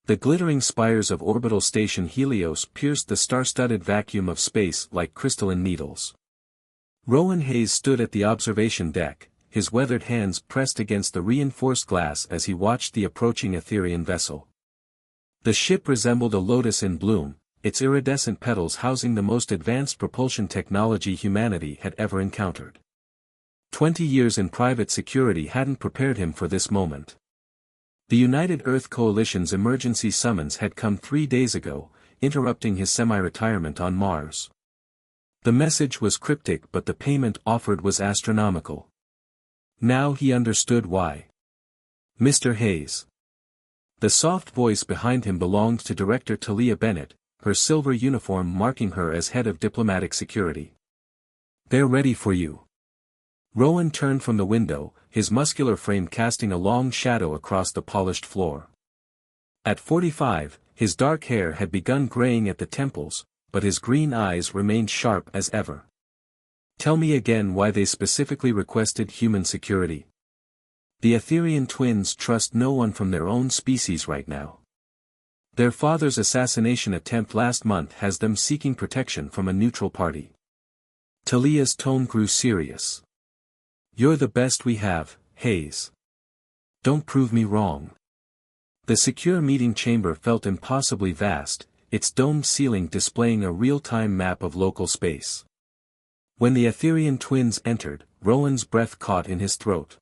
The glittering spires of orbital station Helios pierced the star-studded vacuum of space like crystalline needles. Rowan Hayes stood at the observation deck, his weathered hands pressed against the reinforced glass as he watched the approaching Etherian vessel. The ship resembled a lotus in bloom, its iridescent petals housing the most advanced propulsion technology humanity had ever encountered. 20 years in private security hadn't prepared him for this moment. The United Earth Coalition's emergency summons had come 3 days ago, interrupting his semi-retirement on Mars. The message was cryptic, but the payment offered was astronomical. Now he understood why. Mr. Hayes. The soft voice behind him belonged to Director Talia Bennett, her silver uniform marking her as head of diplomatic security. "They're ready for you." Rowan turned from the window, his muscular frame casting a long shadow across the polished floor. At 45, his dark hair had begun graying at the temples, but his green eyes remained sharp as ever. "Tell me again why they specifically requested human security." The Etherian twins trust no one from their own species right now. Their father's assassination attempt last month has them seeking protection from a neutral party. Talia's tone grew serious. "You're the best we have, Hayes. Don't prove me wrong." The secure meeting chamber felt impossibly vast, its domed ceiling displaying a real-time map of local space. When the Etherian twins entered, Rowan's breath caught in his throat.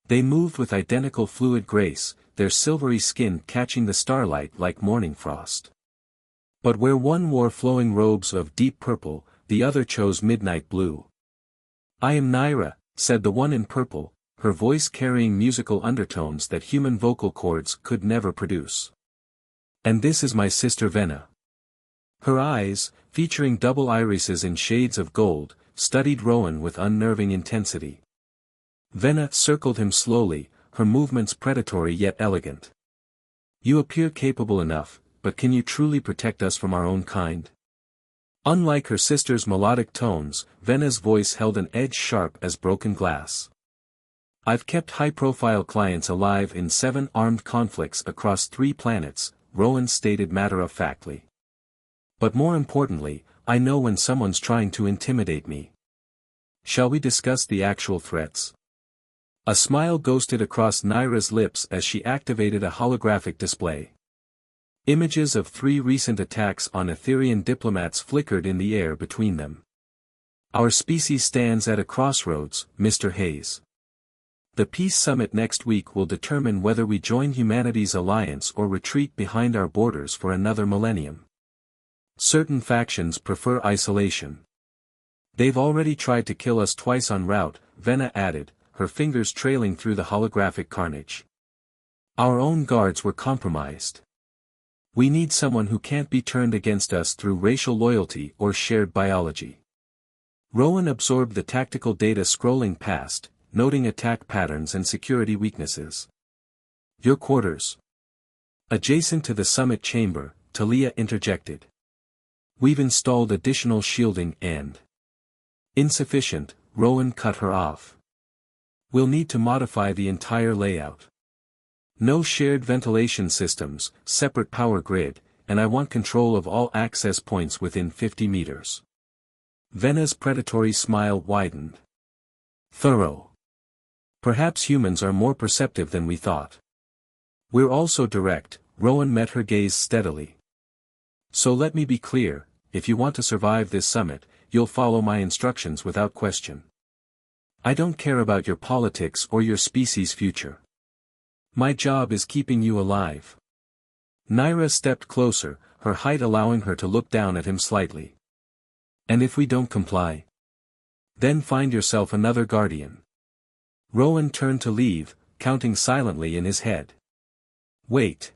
They moved with identical fluid grace, their silvery skin catching the starlight like morning frost. But where one wore flowing robes of deep purple, the other chose midnight blue. "I am Naira," said the one in purple, her voice carrying musical undertones that human vocal cords could never produce. "And this is my sister Venna." Her eyes, featuring double irises in shades of gold, studied Rowan with unnerving intensity. Venna circled him slowly, her movements predatory yet elegant. "You appear capable enough, but can you truly protect us from our own kind?" Unlike her sister's melodic tones, Venna's voice held an edge sharp as broken glass. "I've kept high-profile clients alive in 7 armed conflicts across 3 planets, Rowan stated matter-of-factly. "But more importantly, I know when someone's trying to intimidate me. Shall we discuss the actual threats?" A smile ghosted across Naira's lips as she activated a holographic display. Images of 3 recent attacks on Etherian diplomats flickered in the air between them. "Our species stands at a crossroads, Mr. Hayes. The peace summit next week will determine whether we join humanity's alliance or retreat behind our borders for another millennium. Certain factions prefer isolation. They've already tried to kill us twice en route," Venna added, her fingers trailing through the holographic carnage. "Our own guards were compromised. We need someone who can't be turned against us through racial loyalty or shared biology." Rowan absorbed the tactical data scrolling past, noting attack patterns and security weaknesses. "Your quarters." Adjacent to the summit chamber, Talia interjected. "We've installed additional shielding and—" "Insufficient," Rowan cut her off. "We'll need to modify the entire layout. No shared ventilation systems, separate power grid, and I want control of all access points within 50 meters." Venna's predatory smile widened. "Thorough. Perhaps humans are more perceptive than we thought. We're also direct," Rowan met her gaze steadily. "So let me be clear, if you want to survive this summit, you'll follow my instructions without question. I don't care about your politics or your species' future. My job is keeping you alive." Naira stepped closer, her height allowing her to look down at him slightly. "And if we don't comply? Then find yourself another guardian." Rowan turned to leave, counting silently in his head. "Wait."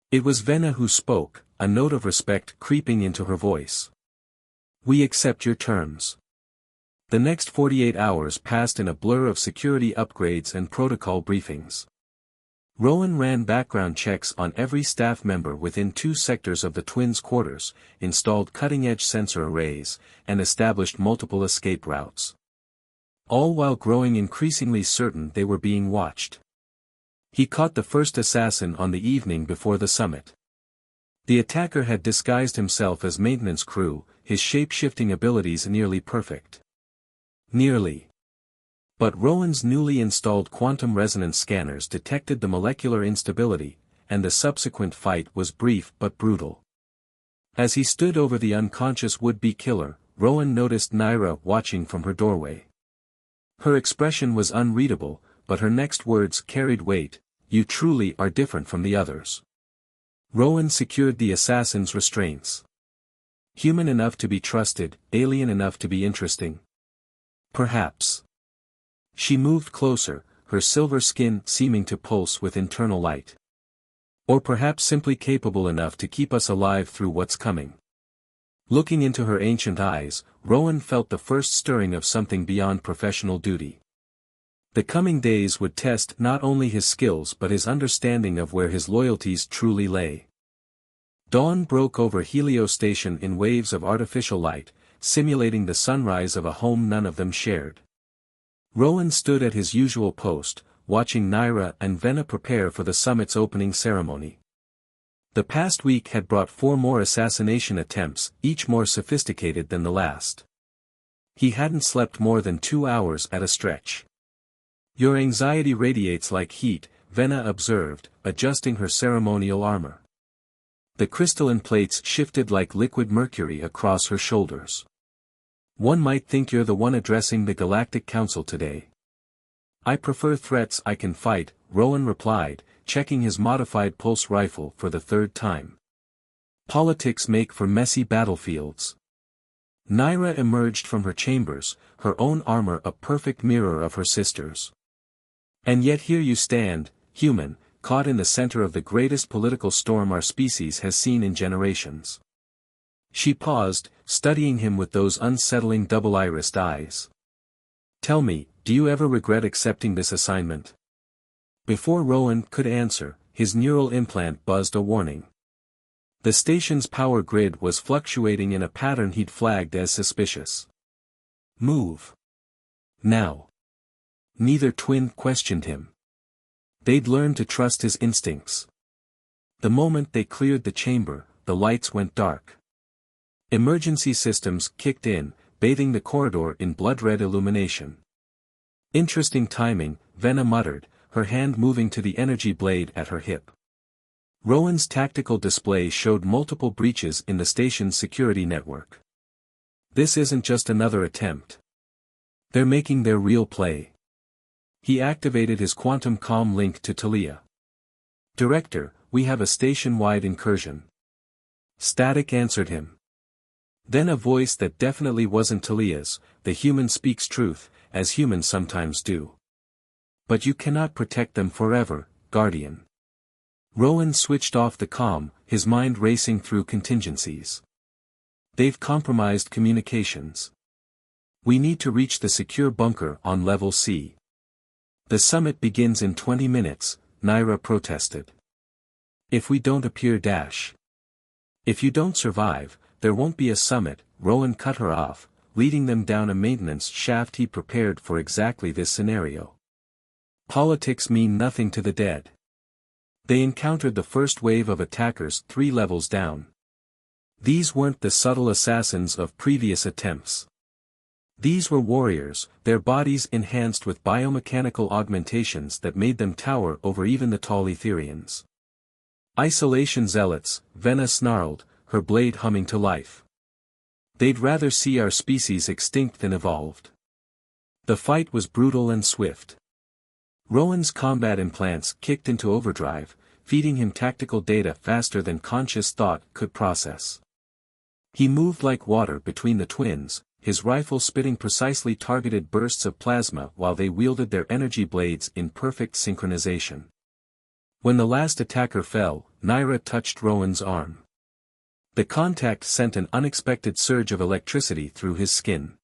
It was Venna who spoke, a note of respect creeping into her voice. "We accept your terms." The next 48 hours passed in a blur of security upgrades and protocol briefings. Rowan ran background checks on every staff member within 2 sectors of the twins' quarters, installed cutting-edge sensor arrays, and established multiple escape routes. All while growing increasingly certain they were being watched. He caught the first assassin on the evening before the summit. The attacker had disguised himself as maintenance crew, his shape-shifting abilities nearly perfect. Nearly. But Rowan's newly installed quantum resonance scanners detected the molecular instability, and the subsequent fight was brief but brutal. As he stood over the unconscious would-be killer, Rowan noticed Naira watching from her doorway. Her expression was unreadable, but her next words carried weight. "You truly are different from the others." Rowan secured the assassin's restraints. Human enough to be trusted, alien enough to be interesting. Perhaps. She moved closer, her silver skin seeming to pulse with internal light. Or perhaps simply capable enough to keep us alive through what's coming. Looking into her ancient eyes, Rowan felt the first stirring of something beyond professional duty. The coming days would test not only his skills but his understanding of where his loyalties truly lay. Dawn broke over Helios Station in waves of artificial light, simulating the sunrise of a home none of them shared. Rowan stood at his usual post, watching Naira and Venna prepare for the summit's opening ceremony. The past week had brought 4 more assassination attempts, each more sophisticated than the last. He hadn't slept more than 2 hours at a stretch. "Your anxiety radiates like heat," Venna observed, adjusting her ceremonial armor. The crystalline plates shifted like liquid mercury across her shoulders. "One might think you're the one addressing the Galactic Council today." "I prefer threats I can fight," Rowan replied, checking his modified pulse rifle for the 3rd time. "Politics make for messy battlefields." Naira emerged from her chambers, her own armor a perfect mirror of her sister's. "And yet here you stand, human, caught in the center of the greatest political storm our species has seen in generations." She paused, studying him with those unsettling double-irised eyes. "Tell me, do you ever regret accepting this assignment?" Before Rowan could answer, his neural implant buzzed a warning. The station's power grid was fluctuating in a pattern he'd flagged as suspicious. "Move. Now." Neither twin questioned him. They'd learned to trust his instincts. The moment they cleared the chamber, the lights went dark. Emergency systems kicked in, bathing the corridor in blood-red illumination. "Interesting timing," Venna muttered, her hand moving to the energy blade at her hip. Rowan's tactical display showed multiple breaches in the station's security network. "This isn't just another attempt. They're making their real play." He activated his quantum comm link to Talia. "Director, we have a station-wide incursion." Static answered him. Then a voice that definitely wasn't Talia's, "The human speaks truth, as humans sometimes do. But you cannot protect them forever, Guardian." Rowan switched off the comm, his mind racing through contingencies. "They've compromised communications. We need to reach the secure bunker on level C." "The summit begins in 20 minutes, Naira protested. "If we don't appear dash. If you don't survive, there won't be a summit," Rowan cut her off, leading them down a maintenance shaft he prepared for exactly this scenario. Politics mean nothing to the dead. They encountered the first wave of attackers 3 levels down. These weren't the subtle assassins of previous attempts. These were warriors, their bodies enhanced with biomechanical augmentations that made them tower over even the tall Etherians. "Isolation zealots," Venna snarled, her blade humming to life. "They'd rather see our species extinct than evolved." The fight was brutal and swift. Rowan's combat implants kicked into overdrive, feeding him tactical data faster than conscious thought could process. He moved like water between the twins, his rifle spitting precisely targeted bursts of plasma while they wielded their energy blades in perfect synchronization. When the last attacker fell, Naira touched Rowan's arm. The contact sent an unexpected surge of electricity through his skin.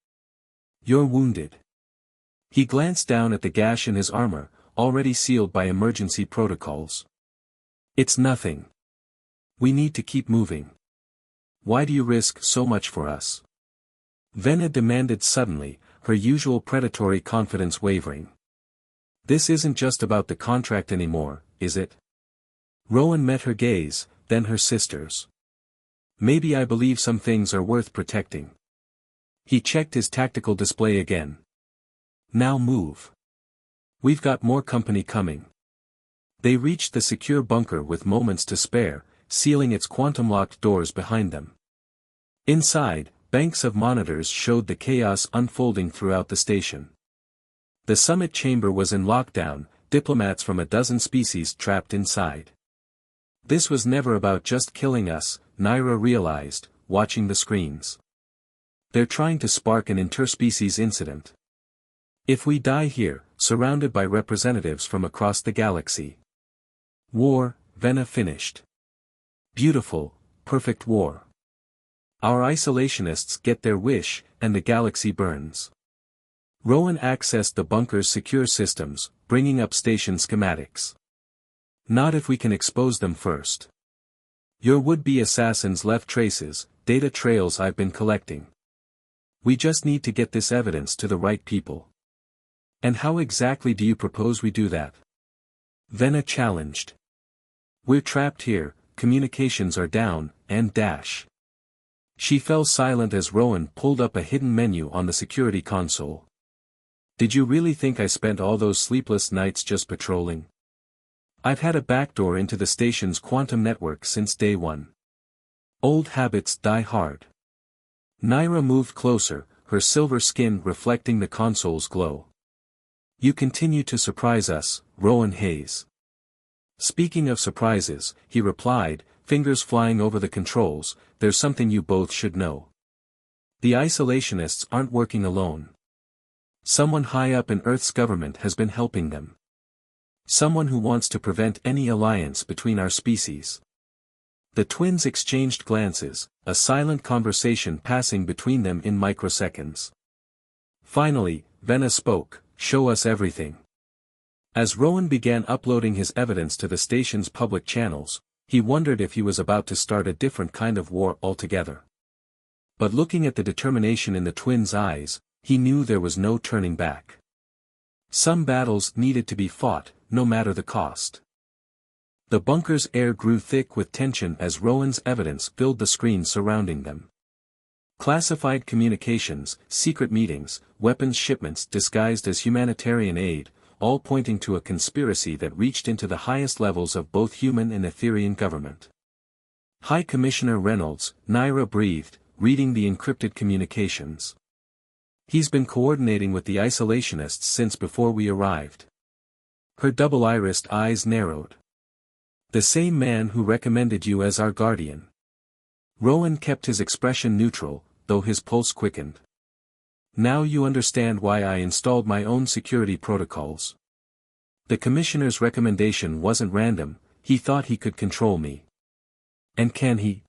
"You're wounded." He glanced down at the gash in his armor, already sealed by emergency protocols. "It's nothing. We need to keep moving." "Why do you risk so much for us?" Venna demanded suddenly, her usual predatory confidence wavering. This isn't just about the contract anymore, is it? Rowan met her gaze, then her sister's. Maybe I believe some things are worth protecting. He checked his tactical display again. Now move. We've got more company coming. They reached the secure bunker with moments to spare, sealing its quantum-locked doors behind them. Inside, banks of monitors showed the chaos unfolding throughout the station. The summit chamber was in lockdown, diplomats from a dozen species trapped inside. This was never about just killing us, Naira realized, watching the screens. They're trying to spark an interspecies incident. If we die here, surrounded by representatives from across the galaxy. War, Vena finished. Beautiful, perfect war. Our isolationists get their wish, and the galaxy burns. Rowan accessed the bunker's secure systems, bringing up station schematics. Not if we can expose them first. Your would-be assassins left traces, data trails I've been collecting. We just need to get this evidence to the right people. And how exactly do you propose we do that? Vena challenged. We're trapped here, communications are down, and dash. She fell silent as Rowan pulled up a hidden menu on the security console. Did you really think I spent all those sleepless nights just patrolling? I've had a backdoor into the station's quantum network since day one. Old habits die hard. Naira moved closer, her silver skin reflecting the console's glow. You continue to surprise us, Rowan Hayes. Speaking of surprises, he replied, fingers flying over the controls, there's something you both should know. The isolationists aren't working alone. Someone high up in Earth's government has been helping them. Someone who wants to prevent any alliance between our species. The twins exchanged glances, a silent conversation passing between them in microseconds. Finally, Vena spoke, show us everything. As Rowan began uploading his evidence to the station's public channels, he wondered if he was about to start a different kind of war altogether. But looking at the determination in the twins' eyes, he knew there was no turning back. Some battles needed to be fought, no matter the cost. The bunker's air grew thick with tension as Rowan's evidence filled the screens surrounding them. Classified communications, secret meetings, weapons shipments disguised as humanitarian aid, all pointing to a conspiracy that reached into the highest levels of both human and Etherian government. High Commissioner Reynolds, Naira breathed, reading the encrypted communications. He's been coordinating with the isolationists since before we arrived. Her double-irised eyes narrowed. The same man who recommended you as our guardian. Rowan kept his expression neutral, though his pulse quickened. Now you understand why I installed my own security protocols. The commissioner's recommendation wasn't random, he thought he could control me. And can he?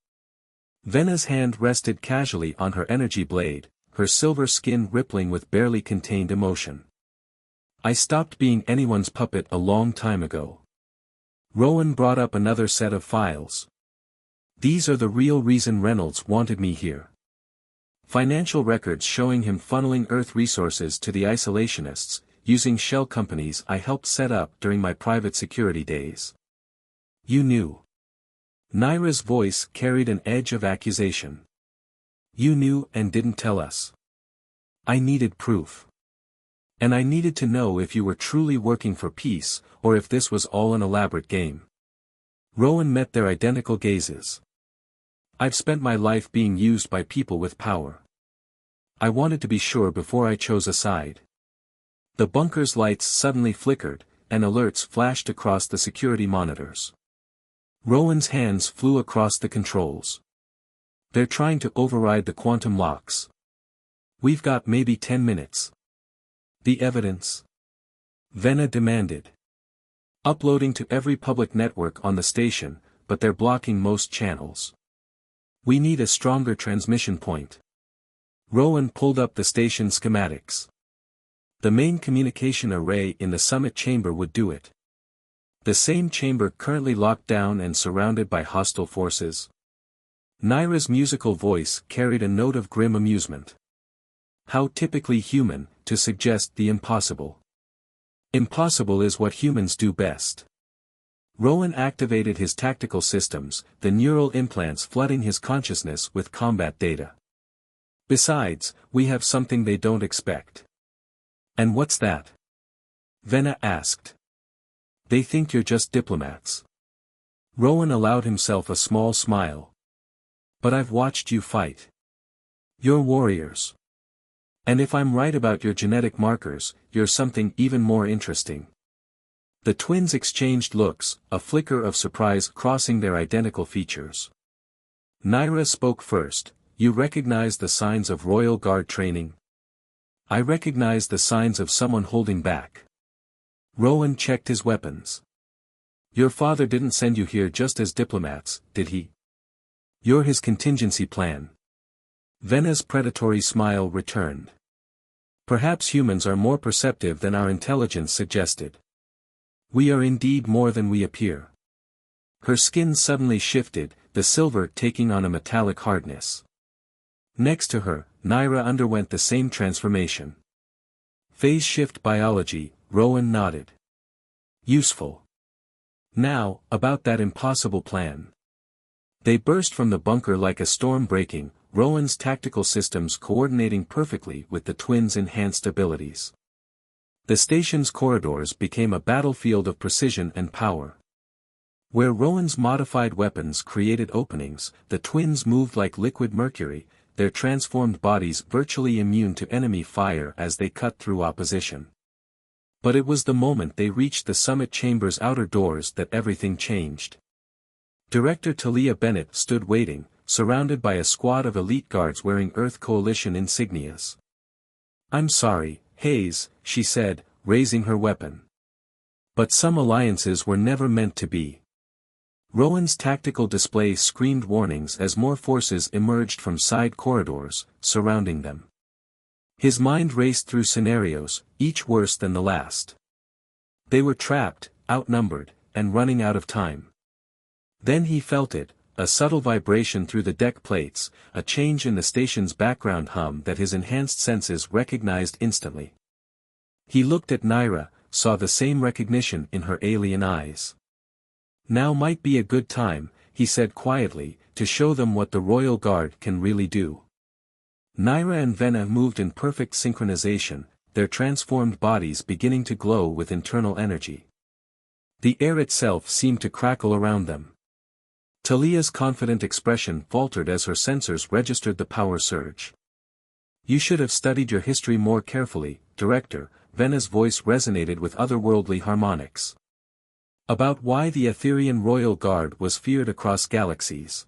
Vena's hand rested casually on her energy blade, her silver skin rippling with barely contained emotion. I stopped being anyone's puppet a long time ago. Rowan brought up another set of files. These are the real reason Reynolds wanted me here. Financial records showing him funneling Earth resources to the isolationists, using shell companies I helped set up during my private security days. You knew. Naira's voice carried an edge of accusation. You knew and didn't tell us. I needed proof. And I needed to know if you were truly working for peace, or if this was all an elaborate game. Rowan met their identical gazes. I've spent my life being used by people with power. I wanted to be sure before I chose a side. The bunker's lights suddenly flickered, and alerts flashed across the security monitors. Rowan's hands flew across the controls. They're trying to override the quantum locks. We've got maybe 10 minutes. The evidence? Vena demanded. Uploading to every public network on the station, but they're blocking most channels. We need a stronger transmission point. Rowan pulled up the station schematics. The main communication array in the summit chamber would do it. The same chamber currently locked down and surrounded by hostile forces. Naira's musical voice carried a note of grim amusement. How typically human, to suggest the impossible. Impossible is what humans do best. Rowan activated his tactical systems, the neural implants flooding his consciousness with combat data. Besides, we have something they don't expect. And what's that? Venna asked. They think you're just diplomats. Rowan allowed himself a small smile. But I've watched you fight. You're warriors. And if I'm right about your genetic markers, you're something even more interesting. The twins exchanged looks, a flicker of surprise crossing their identical features. Naira spoke first. You recognize the signs of Royal Guard training? I recognize the signs of someone holding back. Rowan checked his weapons. Your father didn't send you here just as diplomats, did he? You're his contingency plan. Venna's predatory smile returned. Perhaps humans are more perceptive than our intelligence suggested. We are indeed more than we appear. Her skin suddenly shifted, the silver taking on a metallic hardness. Next to her, Naira underwent the same transformation. Phase shift biology, Rowan nodded. Useful. Now, about that impossible plan. They burst from the bunker like a storm breaking, Rowan's tactical systems coordinating perfectly with the twins' enhanced abilities. The station's corridors became a battlefield of precision and power. Where Rowan's modified weapons created openings, the twins moved like liquid mercury, their transformed bodies virtually immune to enemy fire as they cut through opposition. But it was the moment they reached the summit chamber's outer doors that everything changed. Director Talia Bennett stood waiting, surrounded by a squad of elite guards wearing Earth Coalition insignias. I'm sorry, Hayes, she said, raising her weapon. But some alliances were never meant to be. Rowan's tactical display screamed warnings as more forces emerged from side corridors, surrounding them. His mind raced through scenarios, each worse than the last. They were trapped, outnumbered, and running out of time. Then he felt it, a subtle vibration through the deck plates, a change in the station's background hum that his enhanced senses recognized instantly. He looked at Naira, saw the same recognition in her alien eyes. Now might be a good time, he said quietly, to show them what the Royal Guard can really do. Naira and Venna moved in perfect synchronization, their transformed bodies beginning to glow with internal energy. The air itself seemed to crackle around them. Talia's confident expression faltered as her sensors registered the power surge. You should have studied your history more carefully, Director, Venna's voice resonated with otherworldly harmonics. About why the Etherian Royal Guard was feared across galaxies.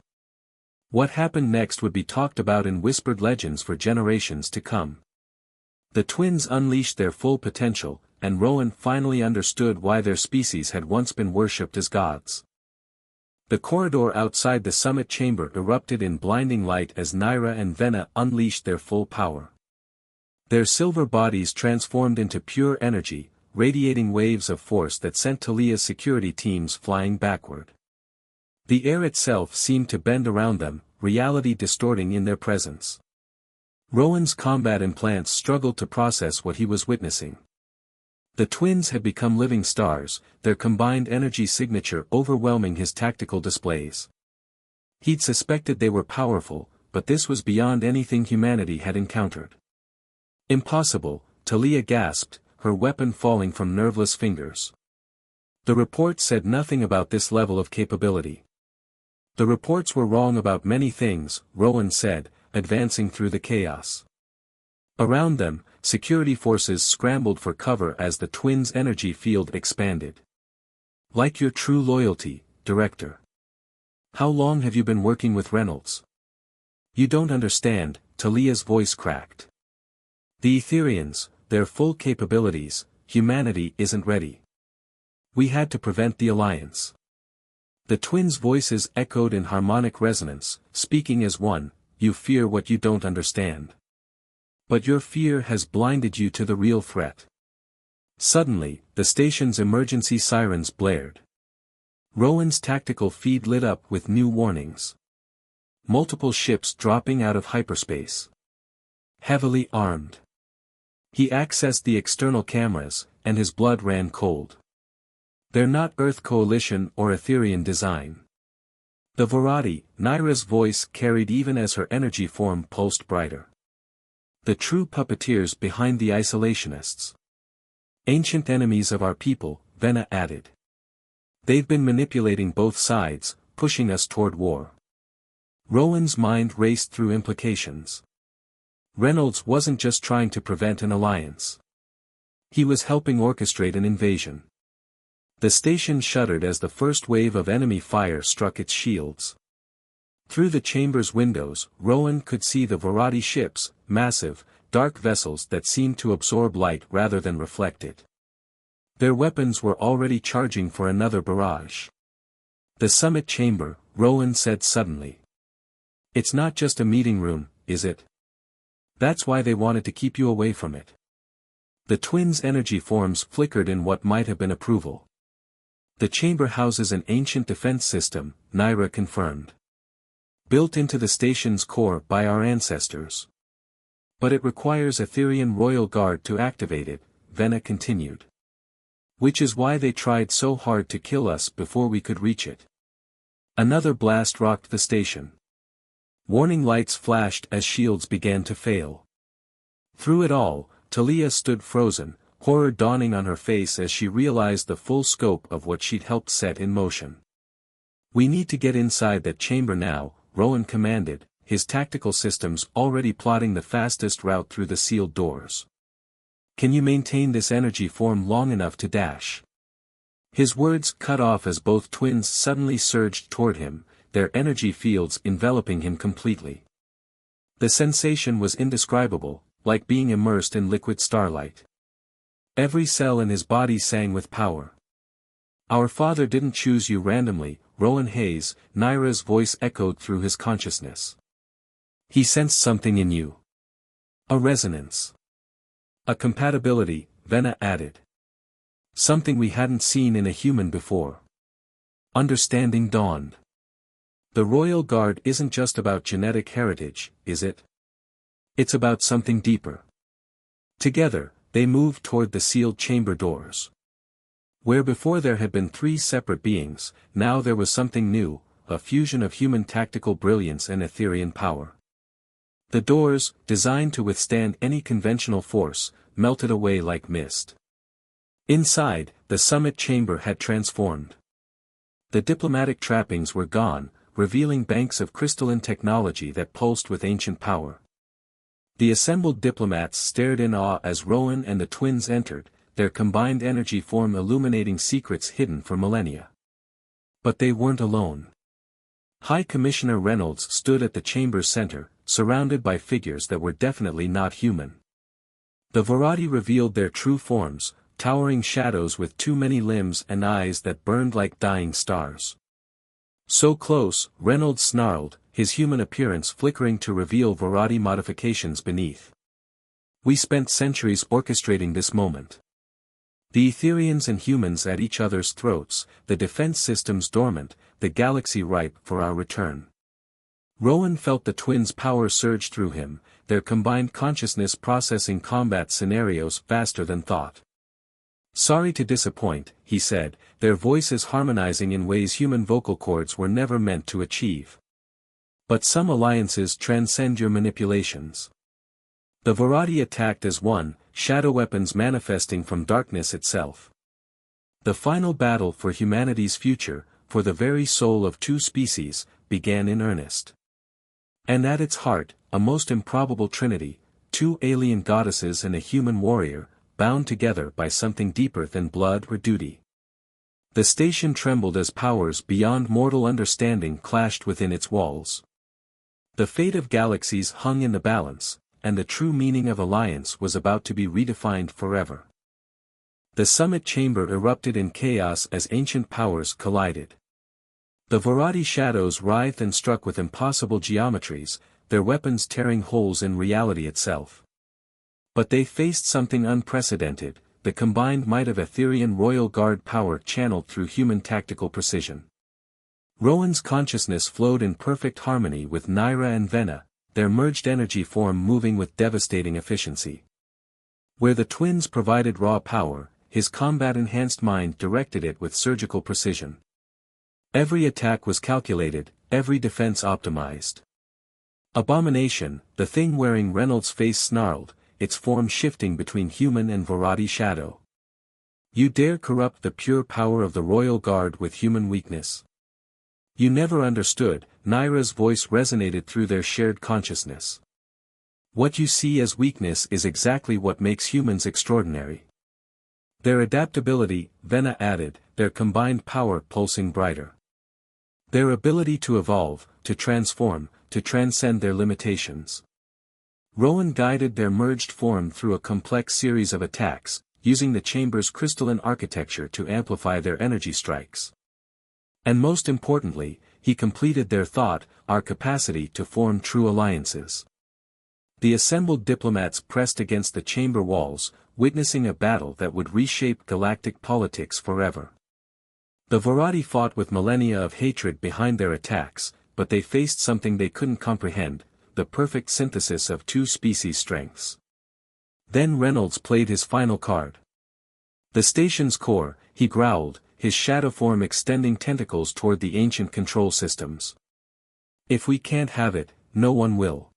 What happened next would be talked about in whispered legends for generations to come. The twins unleashed their full potential, and Rowan finally understood why their species had once been worshipped as gods. The corridor outside the summit chamber erupted in blinding light as Naira and Venna unleashed their full power. Their silver bodies transformed into pure energy, radiating waves of force that sent Talia's security teams flying backward. The air itself seemed to bend around them, reality distorting in their presence. Rowan's combat implants struggled to process what he was witnessing. The twins had become living stars, their combined energy signature overwhelming his tactical displays. He'd suspected they were powerful, but this was beyond anything humanity had encountered. Impossible, Talia gasped, her weapon falling from nerveless fingers. The report said nothing about this level of capability. The reports were wrong about many things, Rowan said, advancing through the chaos. Around them, security forces scrambled for cover as the twins' energy field expanded. Like your true loyalty, Director. How long have you been working with Reynolds? You don't understand, Talia's voice cracked. The Etherians, their full capabilities, humanity isn't ready. We had to prevent the alliance. The twins' voices echoed in harmonic resonance, speaking as one, you fear what you don't understand. But your fear has blinded you to the real threat. Suddenly, the station's emergency sirens blared. Rowan's tactical feed lit up with new warnings. Multiple ships dropping out of hyperspace. Heavily armed. He accessed the external cameras, and his blood ran cold. They're not Earth Coalition or Etherian design. The Varadi, Naira's voice carried even as her energy form pulsed brighter. The true puppeteers behind the isolationists. Ancient enemies of our people, Vena added. They've been manipulating both sides, pushing us toward war. Rowan's mind raced through implications. Reynolds wasn't just trying to prevent an alliance. He was helping orchestrate an invasion. The station shuddered as the first wave of enemy fire struck its shields. Through the chamber's windows, Rowan could see the Varadi ships, massive, dark vessels that seemed to absorb light rather than reflect it. Their weapons were already charging for another barrage. The summit chamber, Rowan said suddenly. It's not just a meeting room, is it? That's why they wanted to keep you away from it. The twins' energy forms flickered in what might have been approval. The chamber houses an ancient defense system, Naira confirmed. Built into the station's core by our ancestors. But it requires Etherian royal guard to activate it, Vena continued. Which is why they tried so hard to kill us before we could reach it. Another blast rocked the station. Warning lights flashed as shields began to fail. Through it all, Talia stood frozen, horror dawning on her face as she realized the full scope of what she'd helped set in motion. We need to get inside that chamber now, Rowan commanded, his tactical systems already plotting the fastest route through the sealed doors. Can you maintain this energy form long enough to dash? His words cut off as both twins suddenly surged toward him, their energy fields enveloping him completely. The sensation was indescribable, like being immersed in liquid starlight. Every cell in his body sang with power. Our father didn't choose you randomly, Rowan Hayes, Naira's voice echoed through his consciousness. He sensed something in you. A resonance. A compatibility, Vena added. Something we hadn't seen in a human before. Understanding dawned. The Royal Guard isn't just about genetic heritage, is it? It's about something deeper. Together, they moved toward the sealed chamber doors. Where before there had been three separate beings, now there was something new, a fusion of human tactical brilliance and Etherian power. The doors, designed to withstand any conventional force, melted away like mist. Inside, the summit chamber had transformed. The diplomatic trappings were gone, revealing banks of crystalline technology that pulsed with ancient power. The assembled diplomats stared in awe as Rowan and the twins entered, their combined energy form illuminating secrets hidden for millennia. But they weren't alone. High Commissioner Reynolds stood at the chamber's center, surrounded by figures that were definitely not human. The Varadi revealed their true forms, towering shadows with too many limbs and eyes that burned like dying stars. So close, Reynolds snarled, his human appearance flickering to reveal Varadi modifications beneath. We spent centuries orchestrating this moment. The Etherians and humans at each other's throats, the defense systems dormant, the galaxy ripe for our return. Rowan felt the twins' power surge through him, their combined consciousness processing combat scenarios faster than thought. Sorry to disappoint, he said, their voices harmonizing in ways human vocal cords were never meant to achieve. But some alliances transcend your manipulations. The Varadi attacked as one, shadow weapons manifesting from darkness itself. The final battle for humanity's future, for the very soul of two species, began in earnest. And at its heart, a most improbable trinity, two alien goddesses and a human warrior, bound together by something deeper than blood or duty. The station trembled as powers beyond mortal understanding clashed within its walls. The fate of galaxies hung in the balance, and the true meaning of alliance was about to be redefined forever. The summit chamber erupted in chaos as ancient powers collided. The Varadi shadows writhed and struck with impossible geometries, their weapons tearing holes in reality itself. But they faced something unprecedented, the combined might of Etherian Royal Guard power channeled through human tactical precision. Rowan's consciousness flowed in perfect harmony with Naira and Vena, their merged energy form moving with devastating efficiency. Where the twins provided raw power, his combat-enhanced mind directed it with surgical precision. Every attack was calculated, every defense optimized. Abomination, the thing wearing Reynolds' face snarled, its form shifting between human and Varadi shadow. You dare corrupt the pure power of the Royal Guard with human weakness? You never understood, Naira's voice resonated through their shared consciousness. What you see as weakness is exactly what makes humans extraordinary. Their adaptability, Vena added, their combined power pulsing brighter. Their ability to evolve, to transform, to transcend their limitations. Rowan guided their merged form through a complex series of attacks, using the chamber's crystalline architecture to amplify their energy strikes. And most importantly, he completed their thought, our capacity to form true alliances. The assembled diplomats pressed against the chamber walls, witnessing a battle that would reshape galactic politics forever. The Varadi fought with millennia of hatred behind their attacks, but they faced something they couldn't comprehend, the perfect synthesis of two species' strengths. Then Reynolds played his final card. The station's core, he growled, his shadow form extending tentacles toward the ancient control systems. If we can't have it, no one will.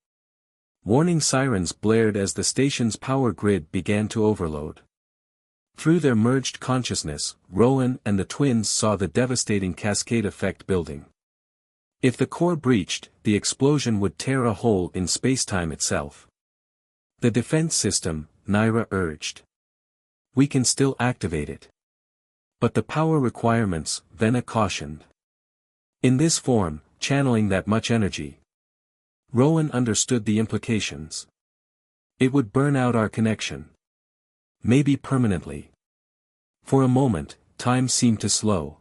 Warning sirens blared as the station's power grid began to overload. Through their merged consciousness, Rowan and the twins saw the devastating cascade effect building. If the core breached, the explosion would tear a hole in spacetime itself. The defense system, Naira urged. We can still activate it. But the power requirements, Vena cautioned. In this form, channeling that much energy. Rowan understood the implications. It would burn out our connection. Maybe permanently. For a moment, time seemed to slow.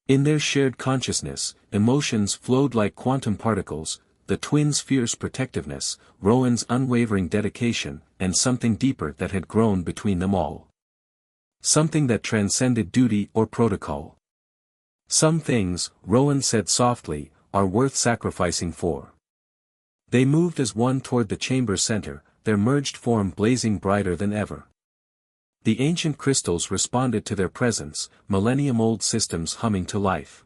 In their shared consciousness, emotions flowed like quantum particles, the twins' fierce protectiveness, Rowan's unwavering dedication, and something deeper that had grown between them all. Something that transcended duty or protocol. Some things, Rowan said softly, are worth sacrificing for. They moved as one toward the chamber's center, their merged form blazing brighter than ever. The ancient crystals responded to their presence, millennium-old systems humming to life.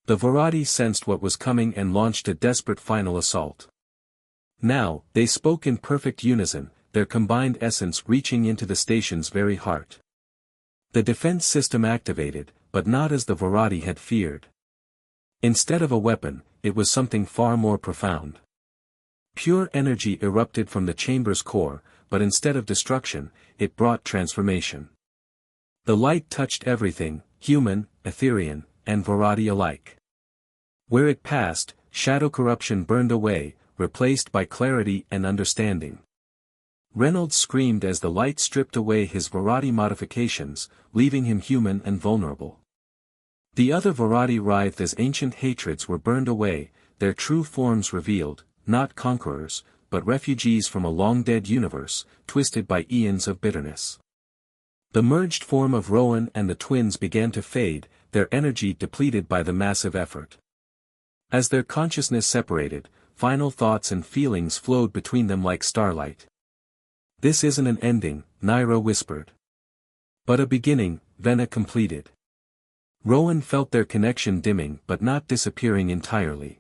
The Varadi sensed what was coming and launched a desperate final assault. Now, they spoke in perfect unison, their combined essence reaching into the station's very heart. The defense system activated, but not as the Varadi had feared. Instead of a weapon, it was something far more profound. Pure energy erupted from the chamber's core, but instead of destruction, it brought transformation. The light touched everything, human, Etherian, and Varadi alike. Where it passed, shadow corruption burned away, replaced by clarity and understanding. Reynolds screamed as the light stripped away his Varadi modifications, leaving him human and vulnerable. The other Varadi writhed as ancient hatreds were burned away, their true forms revealed, not conquerors, but refugees from a long-dead universe, twisted by eons of bitterness. The merged form of Rowan and the twins began to fade, their energy depleted by the massive effort. As their consciousness separated, final thoughts and feelings flowed between them like starlight. This isn't an ending, Naira whispered. But a beginning, Vena completed. Rowan felt their connection dimming but not disappearing entirely.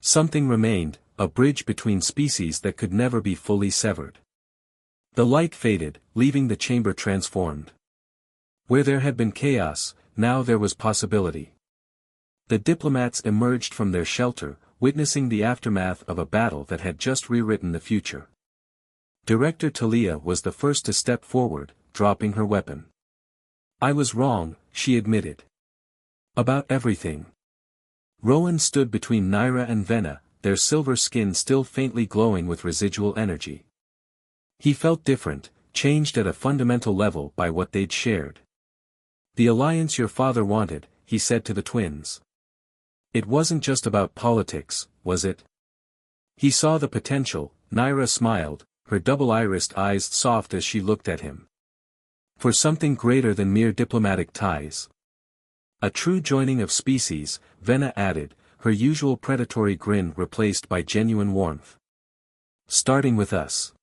Something remained, a bridge between species that could never be fully severed. The light faded, leaving the chamber transformed. Where there had been chaos, now there was possibility. The diplomats emerged from their shelter, witnessing the aftermath of a battle that had just rewritten the future. Director Talia was the first to step forward, dropping her weapon. I was wrong, she admitted. About everything. Rowan stood between Naira and Vena, their silver skin still faintly glowing with residual energy. He felt different, changed at a fundamental level by what they'd shared. The alliance your father wanted, he said to the twins. It wasn't just about politics, was it? He saw the potential, Naira smiled, her double-irised eyes soft as she looked at him. For something greater than mere diplomatic ties. A true joining of species, Vena added, her usual predatory grin replaced by genuine warmth. Starting with us.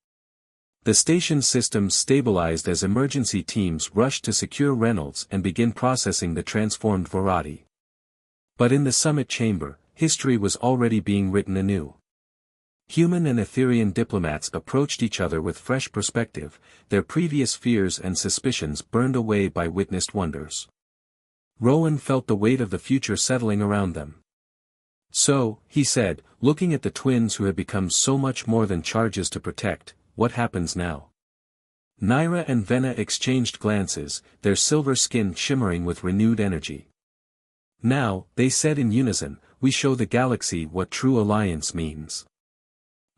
The station systems stabilized as emergency teams rushed to secure Reynolds and begin processing the transformed Vorati. But in the summit chamber, history was already being written anew. Human and Etherian diplomats approached each other with fresh perspective, their previous fears and suspicions burned away by witnessed wonders. Rowan felt the weight of the future settling around them. So, he said, looking at the twins who had become so much more than charges to protect, what happens now? Naira and Vena exchanged glances, their silver skin shimmering with renewed energy. Now, they said in unison, we show the galaxy what true alliance means.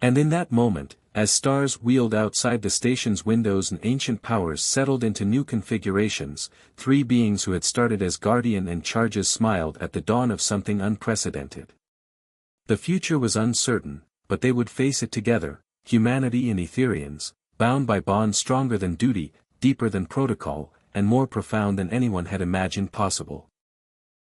And in that moment, as stars wheeled outside the station's windows and ancient powers settled into new configurations, three beings who had started as guardian and charges smiled at the dawn of something unprecedented. The future was uncertain, but they would face it together, humanity and Etherians, bound by bonds stronger than duty, deeper than protocol, and more profound than anyone had imagined possible.